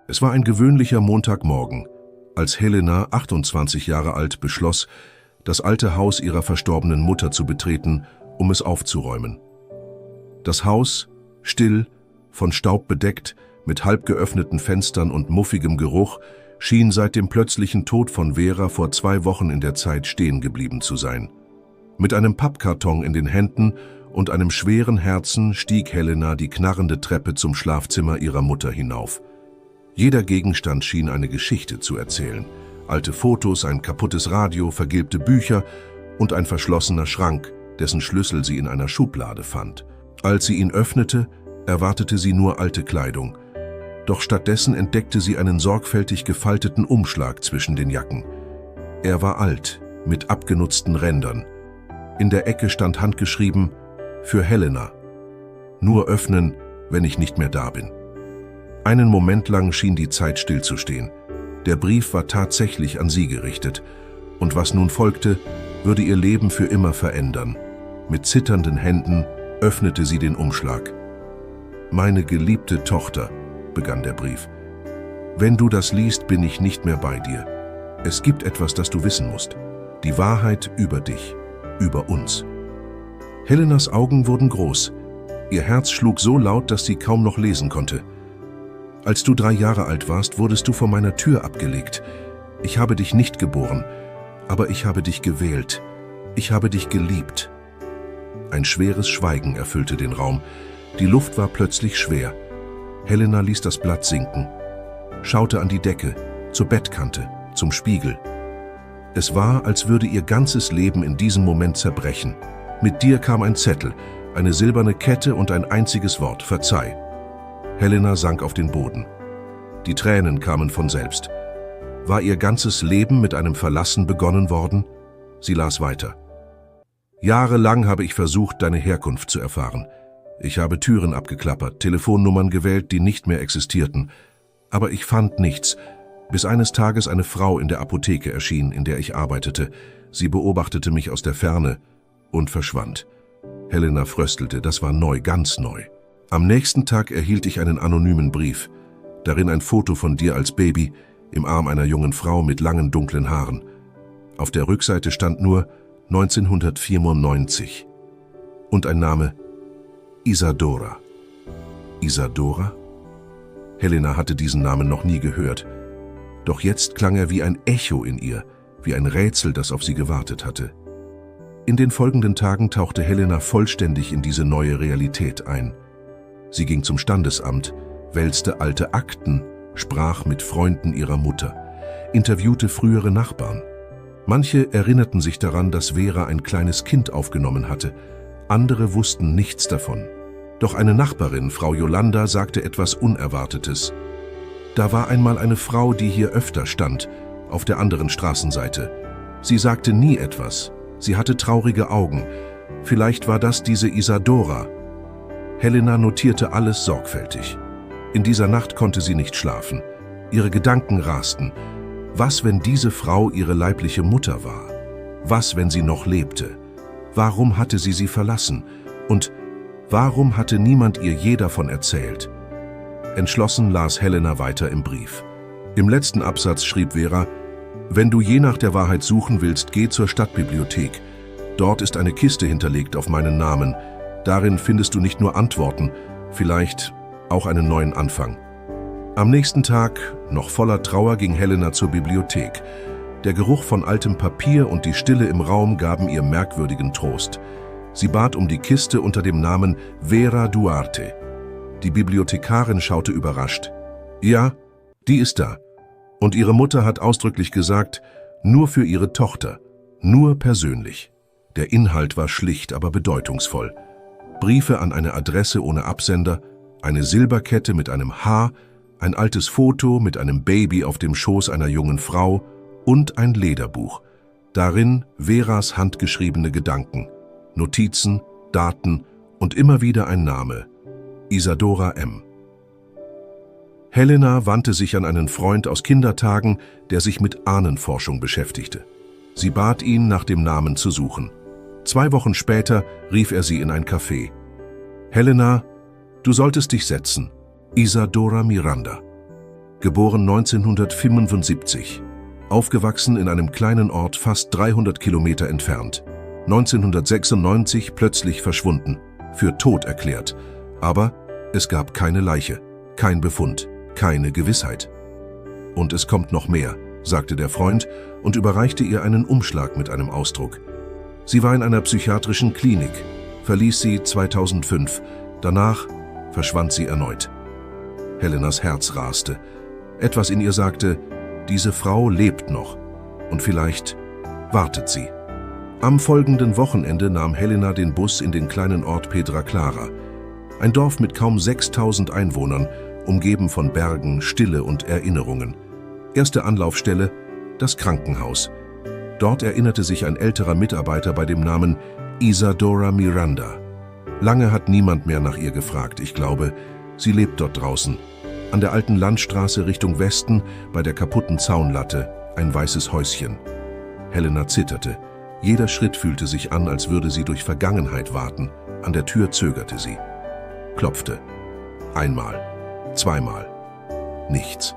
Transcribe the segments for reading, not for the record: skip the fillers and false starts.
Es war ein gewöhnlicher Montagmorgen, als Helena, 28 Jahre alt, beschloss, das alte Haus ihrer verstorbenen Mutter zu betreten, um es aufzuräumen. Das Haus, still, von Staub bedeckt, mit halb geöffneten Fenstern und muffigem Geruch, schien seit dem plötzlichen Tod von Vera vor 2 Wochen in der Zeit stehen geblieben zu sein. Mit einem Pappkarton in den Händen und einem schweren Herzen stieg Helena die knarrende Treppe zum Schlafzimmer ihrer Mutter hinauf. Jeder Gegenstand schien eine Geschichte zu erzählen. Alte Fotos, ein kaputtes Radio, vergilbte Bücher und ein verschlossener Schrank, dessen Schlüssel sie in einer Schublade fand. Als sie ihn öffnete, erwartete sie nur alte Kleidung. Doch stattdessen entdeckte sie einen sorgfältig gefalteten Umschlag zwischen den Jacken. Er war alt, mit abgenutzten Rändern. In der Ecke stand handgeschrieben: Für Helena. Nur öffnen, wenn ich nicht mehr da bin. Einen Moment lang schien die Zeit stillzustehen. Der Brief war tatsächlich an sie gerichtet. Und was nun folgte, würde ihr Leben für immer verändern. Mit zitternden Händen öffnete sie den Umschlag. »Meine geliebte Tochter«, begann der Brief. »Wenn du das liest, bin ich nicht mehr bei dir. Es gibt etwas, das du wissen musst. Die Wahrheit über dich, über uns.« Helenas Augen wurden groß. Ihr Herz schlug so laut, dass sie kaum noch lesen konnte. »Als du 3 Jahre alt warst, wurdest du vor meiner Tür abgelegt. Ich habe dich nicht geboren, aber ich habe dich gewählt. Ich habe dich geliebt.« Ein schweres Schweigen erfüllte den Raum. Die Luft war plötzlich schwer. Helena ließ das Blatt sinken, schaute an die Decke, zur Bettkante, zum Spiegel. Es war, als würde ihr ganzes Leben in diesem Moment zerbrechen. Mit dir kam ein Zettel, eine silberne Kette und ein einziges Wort: Verzeih. Helena sank auf den Boden. Die Tränen kamen von selbst. War ihr ganzes Leben mit einem Verlassen begonnen worden? Sie las weiter. »Jahrelang habe ich versucht, deine Herkunft zu erfahren. Ich habe Türen abgeklappert, Telefonnummern gewählt, die nicht mehr existierten. Aber ich fand nichts, bis eines Tages eine Frau in der Apotheke erschien, in der ich arbeitete. Sie beobachtete mich aus der Ferne und verschwand.« Helena fröstelte, das war neu, ganz neu. Am nächsten Tag erhielt ich einen anonymen Brief. Darin ein Foto von dir als Baby, im Arm einer jungen Frau mit langen, dunklen Haaren. Auf der Rückseite stand nur 1994. Und ein Name: Isadora. Isadora? Helena hatte diesen Namen noch nie gehört. Doch jetzt klang er wie ein Echo in ihr, wie ein Rätsel, das auf sie gewartet hatte. In den folgenden Tagen tauchte Helena vollständig in diese neue Realität ein. Sie ging zum Standesamt, wälzte alte Akten, sprach mit Freunden ihrer Mutter, interviewte frühere Nachbarn. Manche erinnerten sich daran, dass Vera ein kleines Kind aufgenommen hatte. Andere wussten nichts davon. Doch eine Nachbarin, Frau Yolanda, sagte etwas Unerwartetes. Da war einmal eine Frau, die hier öfter stand, auf der anderen Straßenseite. Sie sagte nie etwas. Sie hatte traurige Augen. Vielleicht war das diese Isadora. Helena notierte alles sorgfältig. In dieser Nacht konnte sie nicht schlafen. Ihre Gedanken rasten. Was, wenn diese Frau ihre leibliche Mutter war? Was, wenn sie noch lebte? Warum hatte sie verlassen? Und warum hatte niemand ihr je davon erzählt? Entschlossen las Helena weiter im Brief. Im letzten Absatz schrieb Vera: »Wenn du je nach der Wahrheit suchen willst, geh zur Stadtbibliothek. Dort ist eine Kiste hinterlegt auf meinen Namen. Darin findest du nicht nur Antworten, vielleicht auch einen neuen Anfang.« Am nächsten Tag, noch voller Trauer, ging Helena zur Bibliothek. Der Geruch von altem Papier und die Stille im Raum gaben ihr merkwürdigen Trost. Sie bat um die Kiste unter dem Namen Vera Duarte. Die Bibliothekarin schaute überrascht. »Ja, die ist da. Und ihre Mutter hat ausdrücklich gesagt, nur für ihre Tochter, nur persönlich.« Der Inhalt war schlicht, aber bedeutungsvoll. Briefe an eine Adresse ohne Absender, eine Silberkette mit einem H, ein altes Foto mit einem Baby auf dem Schoß einer jungen Frau und ein Lederbuch. Darin Veras handgeschriebene Gedanken, Notizen, Daten und immer wieder ein Name: Isadora M. Helena wandte sich an einen Freund aus Kindertagen, der sich mit Ahnenforschung beschäftigte. Sie bat ihn, nach dem Namen zu suchen. 2 Wochen später rief er sie in ein Café. »Helena, du solltest dich setzen. Isadora Miranda.« geboren 1975, aufgewachsen in einem kleinen Ort fast 300 Kilometer entfernt, 1996 plötzlich verschwunden, für tot erklärt, aber es gab keine Leiche, kein Befund, keine Gewissheit. Und es kommt noch mehr, sagte der Freund und überreichte ihr einen Umschlag mit einem Ausdruck. Sie war in einer psychiatrischen Klinik, verließ sie 2005, danach verschwand sie erneut. Helenas Herz raste. Etwas in ihr sagte, diese Frau lebt noch und vielleicht wartet sie. Am folgenden Wochenende nahm Helena den Bus in den kleinen Ort Pedra Clara, ein Dorf mit kaum 6000 Einwohnern, umgeben von Bergen, Stille und Erinnerungen. Erste Anlaufstelle, das Krankenhaus. Dort erinnerte sich ein älterer Mitarbeiter bei dem Namen Isadora Miranda. Lange hat niemand mehr nach ihr gefragt. Ich glaube, sie lebt dort draußen. An der alten Landstraße Richtung Westen, bei der kaputten Zaunlatte, ein weißes Häuschen. Helena zitterte. Jeder Schritt fühlte sich an, als würde sie durch Vergangenheit warten. An der Tür zögerte sie. Klopfte. Einmal. Zweimal. Nichts.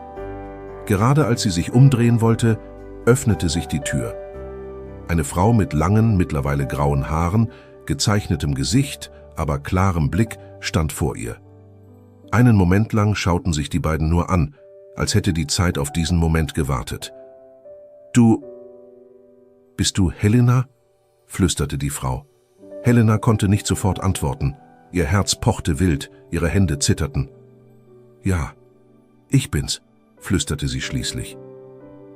Gerade als sie sich umdrehen wollte, öffnete sich die Tür. Eine Frau mit langen, mittlerweile grauen Haaren, gezeichnetem Gesicht, aber klarem Blick stand vor ihr. Einen Moment lang schauten sich die beiden nur an, als hätte die Zeit auf diesen Moment gewartet. Bist du Helena?« flüsterte die Frau. Helena konnte nicht sofort antworten. Ihr Herz pochte wild, ihre Hände zitterten. »Ja, ich bin's«, flüsterte sie schließlich.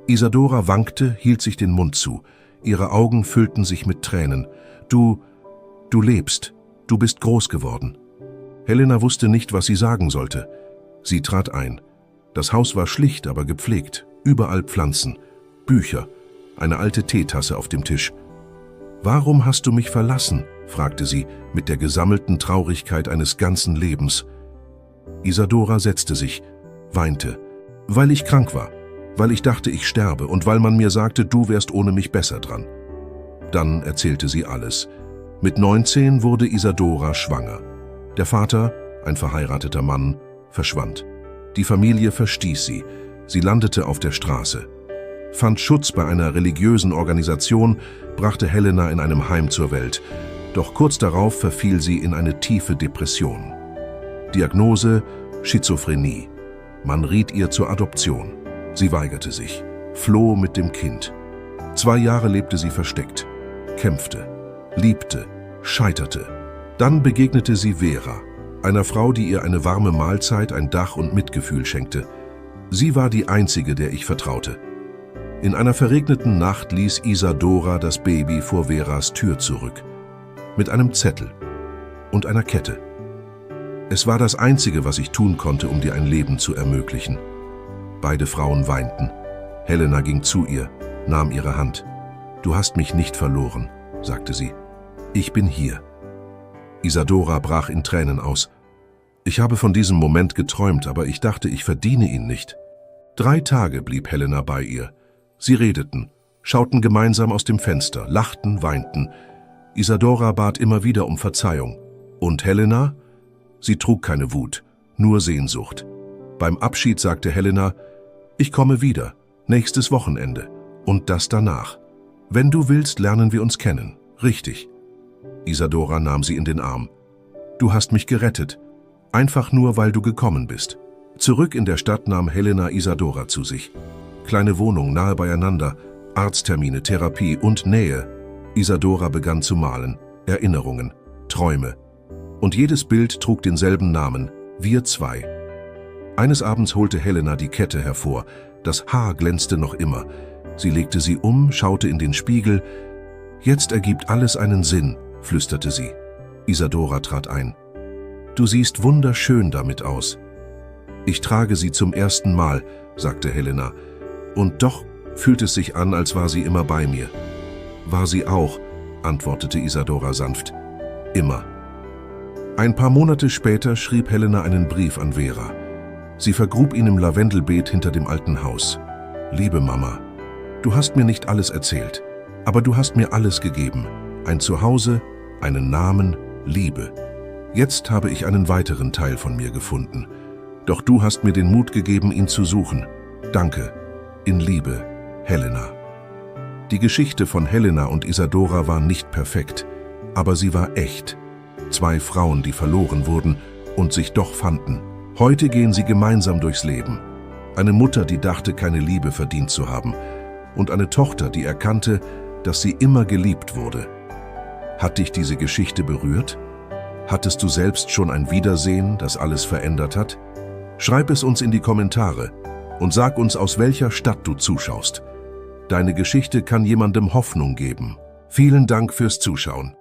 Isadora wankte, hielt sich den Mund zu. Ihre Augen füllten sich mit Tränen. Du lebst. Du bist groß geworden.« Helena wusste nicht, was sie sagen sollte. Sie trat ein. Das Haus war schlicht, aber gepflegt. Überall Pflanzen, Bücher, eine alte Teetasse auf dem Tisch. »Warum hast du mich verlassen?« fragte sie mit der gesammelten Traurigkeit eines ganzen Lebens. Isadora setzte sich, weinte. »Weil ich krank war, weil ich dachte, ich sterbe und weil man mir sagte, du wärst ohne mich besser dran.« Dann erzählte sie alles. Mit 19 wurde Isadora schwanger. Der Vater, ein verheirateter Mann, verschwand. Die Familie verstieß sie. Sie landete auf der Straße. Fand Schutz bei einer religiösen Organisation, brachte Helena in einem Heim zur Welt. Doch kurz darauf verfiel sie in eine tiefe Depression. Diagnose: Schizophrenie. Man riet ihr zur Adoption. Sie weigerte sich, floh mit dem Kind. 2 Jahre lebte sie versteckt, kämpfte, liebte, scheiterte. Dann begegnete sie Vera, einer Frau, die ihr eine warme Mahlzeit, ein Dach und Mitgefühl schenkte. Sie war die einzige, der ich vertraute. In einer verregneten Nacht ließ Isadora das Baby vor Veras Tür zurück. Mit einem Zettel und einer Kette. Es war das Einzige, was ich tun konnte, um dir ein Leben zu ermöglichen. Beide Frauen weinten. Helena ging zu ihr, nahm ihre Hand. »Du hast mich nicht verloren«, sagte sie. »Ich bin hier.« Isadora brach in Tränen aus. »Ich habe von diesem Moment geträumt, aber ich dachte, ich verdiene ihn nicht.« 3 Tage blieb Helena bei ihr. Sie redeten, schauten gemeinsam aus dem Fenster, lachten, weinten. Isadora bat immer wieder um Verzeihung. Und Helena? Sie trug keine Wut, nur Sehnsucht. Beim Abschied sagte Helena, »Ich komme wieder, nächstes Wochenende. Und das danach. Wenn du willst, lernen wir uns kennen. Richtig.« Isadora nahm sie in den Arm. »Du hast mich gerettet. Einfach nur, weil du gekommen bist.« Zurück in der Stadt nahm Helena Isadora zu sich. Kleine Wohnung nahe beieinander, Arzttermine, Therapie und Nähe. Isadora begann zu malen, Erinnerungen, Träume. Und jedes Bild trug denselben Namen, wir 2. Eines Abends holte Helena die Kette hervor. Das Haar glänzte noch immer. Sie legte sie um, schaute in den Spiegel. »Jetzt ergibt alles einen Sinn«, flüsterte sie. Isadora trat ein. »Du siehst wunderschön damit aus.« »Ich trage sie zum ersten Mal«, sagte Helena. »Und doch fühlt es sich an, als war sie immer bei mir.« »War sie auch«, antwortete Isadora sanft. »Immer.« Ein paar Monate später schrieb Helena einen Brief an Vera. Sie vergrub ihn im Lavendelbeet hinter dem alten Haus. »Liebe Mama, du hast mir nicht alles erzählt, aber du hast mir alles gegeben. Ein Zuhause, einen Namen, Liebe. Jetzt habe ich einen weiteren Teil von mir gefunden. Doch du hast mir den Mut gegeben, ihn zu suchen. Danke. In Liebe, Helena. Die Geschichte von Helena und Isadora war nicht perfekt, aber sie war echt. 2 Frauen, die verloren wurden und sich doch fanden. Heute gehen sie gemeinsam durchs Leben. Eine Mutter, die dachte, keine Liebe verdient zu haben. Und eine Tochter, die erkannte, dass sie immer geliebt wurde. Hat dich diese Geschichte berührt? Hattest du selbst schon ein Wiedersehen, das alles verändert hat? Schreib es uns in die Kommentare und sag uns, aus welcher Stadt du zuschaust. Deine Geschichte kann jemandem Hoffnung geben. Vielen Dank fürs Zuschauen.